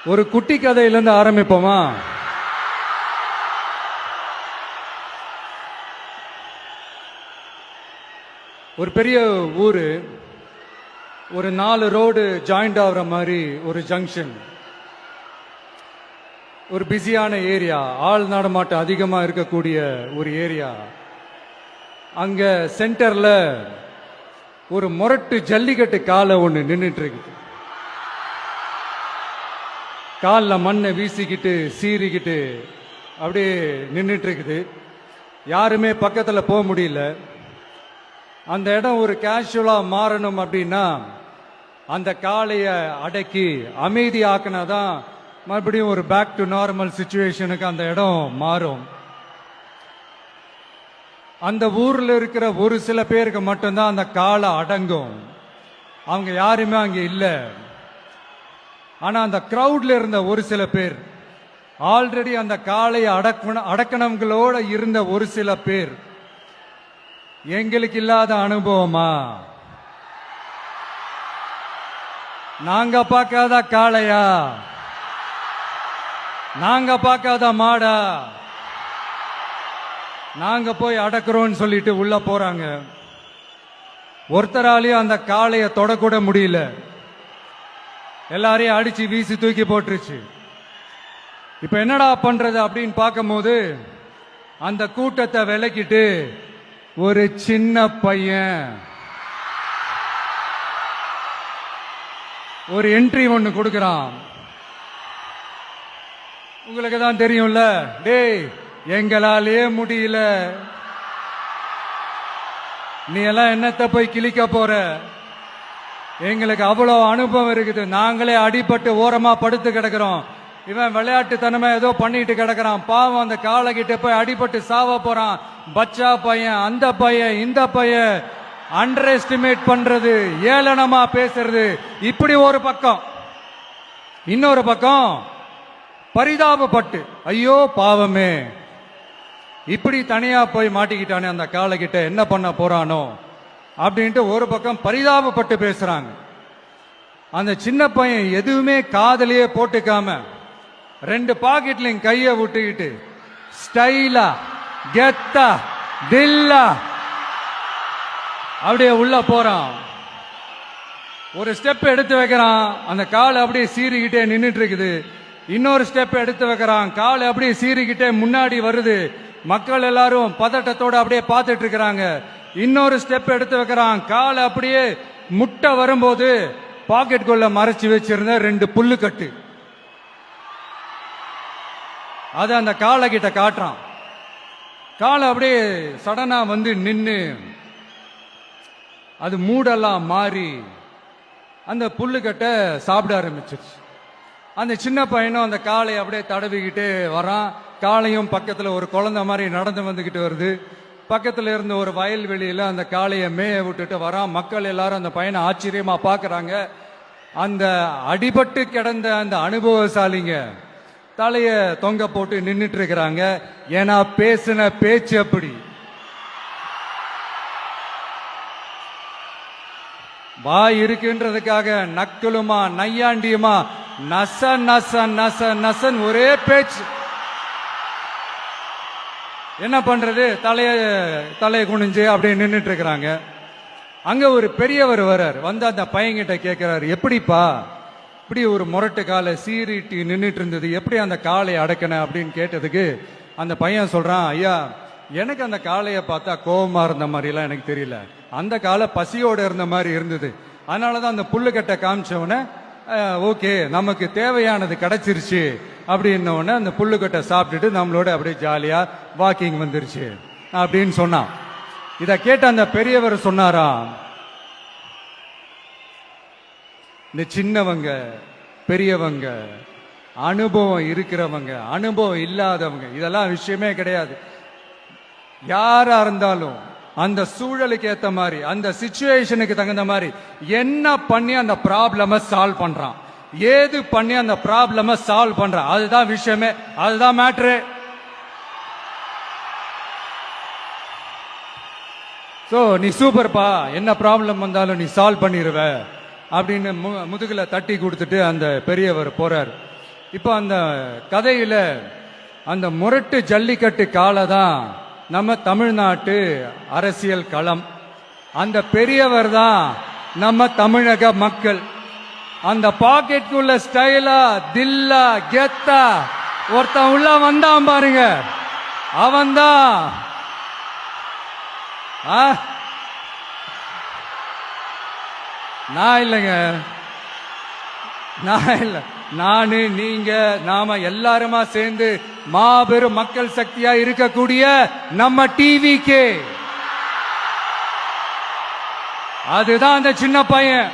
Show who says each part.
Speaker 1: ஒரு குட்டி கதையிலிருந்து ஆரம்பிப்போமா? ஒரு பெரிய ஊரு, ஒரு 4 ரோடு ஜாயிண்ட் ஆகுற மாதிரி ஒரு ஜங்ஷன், ஒரு பிஸியான ஏரியா, ஆள் நடமாட்டம் அதிகமாக இருக்கக்கூடிய ஒரு ஏரியா. அங்க சென்டர்ல ஒரு முரட்டு ஜல்லிக்கட்டு காலை ஒன்று நின்றுட்டு இருக்குது. காலில் மண்ணை வீசிக்கிட்டு சீறிக்கிட்டு அப்படியே நின்றுட்டு இருக்குது. யாருமே பக்கத்தில் போக முடியல. அந்த இடம் ஒரு கேஷுவலாக மாறணும் அப்படின்னா அந்த காளையை அடக்கி அமைதி ஆக்கினாதான் மறுபடியும் ஒரு பேக் டு நார்மல் சிச்சுவேஷனுக்கு அந்த இடம் மாறும். அந்த ஊரில் இருக்கிற ஒரு சில பேருக்கு மட்டும்தான் அந்த காளை அடங்கும். அவங்க யாருமே அங்கே இல்லை. ஆனால் அந்த கிரவுட்ல இருந்த ஒரு சில பேர், ஆல்ரெடி அந்த காளையை அடக்கணங்களோட இருந்த ஒரு சில பேர், எங்களுக்கு இல்லாத அனுபவமா? நாங்க பார்க்காத காளையா? நாங்க பார்க்காத மாடா? நாங்க போய் அடக்குறோம்னு சொல்லிட்டு உள்ள போறாங்க. ஒருத்தராலையும் அந்த காளையை தொடக்கூட முடியல. எல்லாரையும் அடிச்சு வீசி தூக்கி போட்டுருச்சு. இப்ப என்னடா பண்றது அப்படின்னு பார்க்கும்போது அந்த கூட்டத்தை விலக்கிட்டு ஒரு சின்ன பையன் ஒரு என்ட்ரி ஒன்னு கொடுக்கறான். உங்களுக்கு தான் தெரியும்ல, டேய் எங்களாலே முடியல, நீ எல்லாம் என்னத்தை போய் கிழிக்க போற? எங்களுக்கு அவ்வளவு அனுபவம் இருக்குது, நாங்களே அடிபட்டு ஓரமா படுத்து கிடக்கிறோம். இவன் விளையாட்டுத்தனமா ஏதோ பண்ணிட்டு கிடக்கிறான், பாவம் அந்த காலை கிட்ட போய் அடிபட்டு சாவ போறான். பச்சா பையன், அந்த பையன், இந்த பையன், அண்டர் எஸ்டிமேட் பண்றது, ஏளனமா பேசுறது, இப்படி ஒரு பக்கம். இன்னொரு பக்கம் பரிதாபப்பட்டு, ஐயோ பாவமே, இப்படி தனியா போய் மாட்டிக்கிட்டானே அந்த காலை கிட்ட, என்ன பண்ண போறானோ அப்படின்ட்டு ஒரு பக்கம் பரிதாபப்பட்டு பேசுறாங்க. அந்த சின்ன பையன் எதுவுமே காதலியே போட்டுக்காம 2 பாக்கெட்லையும் கைய விட்டுக்கிட்டு ஸ்டைலா கெத்தா தில்லா அப்படியே உள்ள போறான். ஒரு ஸ்டெப் எடுத்து வைக்கிறான், அந்த கால் அப்படியே சீறிக்கிட்டே நின்றுட்டு இருக்குது. இன்னொரு ஸ்டெப் எடுத்து வைக்கிறான், கால் அப்படியே சீறிக்கிட்டே முன்னாடி வருது. மக்கள் எல்லாரும் பதட்டத்தோட அப்படியே பார்த்துட்டு இருக்கிறாங்க. இன்னொரு ஸ்டெப் எடுத்து வைக்கிறான், கால் அப்படியே முட்டை வரும்போது பாக்கெட்டுக்குள்ள மறைச்சு வச்சிருந்த 2 புல்லுக்கட்டு அது அந்த காலை கிட்ட காட்டுறான். காலை அப்படியே சடனா வந்து நின்னு அது மூடெல்லாம் மாறி அந்த புல்லுக்கட்டை சாப்பிட ஆரம்பிச்சிருச்சு. அந்த சின்ன பையனும் அந்த காலை அப்படியே தடவிக்கிட்டு வரான். காளையும் பக்கத்துல ஒரு குழந்தை மாதிரி நடந்து வந்துகிட்டு வருது. பக்கத்துல இருந்த ஒரு வயல்வெளியில அந்த காளையை மேய விட்டுட்டு வரான். மக்கள் எல்லாரும் அந்த பையனை ஆச்சரியமா பாக்குறாங்க. அந்த அடிபட்டு கிடந்த அந்த அனுபவசாலிங்க தலைய தொங்க போட்டு நின்றுட்டு இருக்கிறாங்க. ஏன்னா பேசின பேச்சு அப்படி. வாய் இருக்குன்றதுக்காக நக்கலுமா நையாண்டியுமா நச நச நச நசன் ஒரே பேச்சு. என்ன பண்றது, தலையை குனிஞ்சு அப்படியே நின்றுட்டு இருக்கிறாங்க. அங்க ஒரு பெரியவர் வர்றார். வந்து அந்த பையன்கிட்ட கேட்கிறாரு, எப்படிப்பா இப்படி ஒரு முரட்டு காலை சீறிட்டு நின்றுட்டு இருந்தது, எப்படி அந்த காலை அடக்கின அப்படின்னு கேட்டதுக்கு அந்த பையன் சொல்றான், ஐயா எனக்கு அந்த காளையை பார்த்தா கோபமா இருந்த மாதிரிலாம் எனக்கு தெரியல, அந்த காலை பசியோட இருந்த மாதிரி இருந்தது. அதனாலதான் அந்த புல்லுக்கட்டை காமிச்சவன ஓகே நமக்கு தேவையானது கிடைச்சிருச்சு அப்படின்ன உடனே அந்த புல்லுக்கட்டை சாப்பிட்டுட்டு நம்மளோட அப்படியே ஜாலியா வாக்கிங் வந்துருச்சு அப்படின்னு சொன்னான். இத கேட்ட அந்த பெரியவர் சொன்னாரா, இந்த சின்னவங்க பெரியவங்க, அனுபவம் இருக்கிறவங்க அனுபவம் இல்லாதவங்க இதெல்லாம் விஷயமே கிடையாது. யாரா இருந்தாலும் அந்த சூழலுக்கு ஏத்த மாதிரி, அந்த சிச்சுவேஷனுக்கு தகுந்த மாதிரி என்ன பண்ணி அந்த ப்ராப்ளம சால்வ் பண்றான், ஏது பண்ணி அந்த ப்ராப்ளம சால்வ் பண்றான், அதுதான் விஷயமே, அதுதான் மேட்ரு. சோ நீ சூப்பர்ப்பா, என்ன ப்ராப்ளம் வந்தாலும் நீ சால்வ் பண்ணிடுவ அப்படின்னு முதுகுல தட்டி கொடுத்துட்டு அந்த பெரியவர் போறார். இப்போ அந்த கதையில அந்த முரட்டு ஜல்லிக்கட்டு காலை தான் நம்ம தமிழ்நாட்டு அரசியல் களம். அந்த பெரியவர் தான் நம்ம தமிழக மக்கள். அந்த பாக்கெட்டுக்குள்ள ஸ்டைலா தில்லா கெத்தா ஒருத்தன் உள்ள வந்தான் பாருங்க, அவன்தான் நான் இல்லைங்க, நான் இல்லை, நானு நீங்க நாம எல்லாருமா சேர்ந்து மாபெரும் மக்கள் சக்தியா இருக்கக்கூடிய நம்ம டிவிக்கு, அதுதான் அந்த சின்ன பையன்.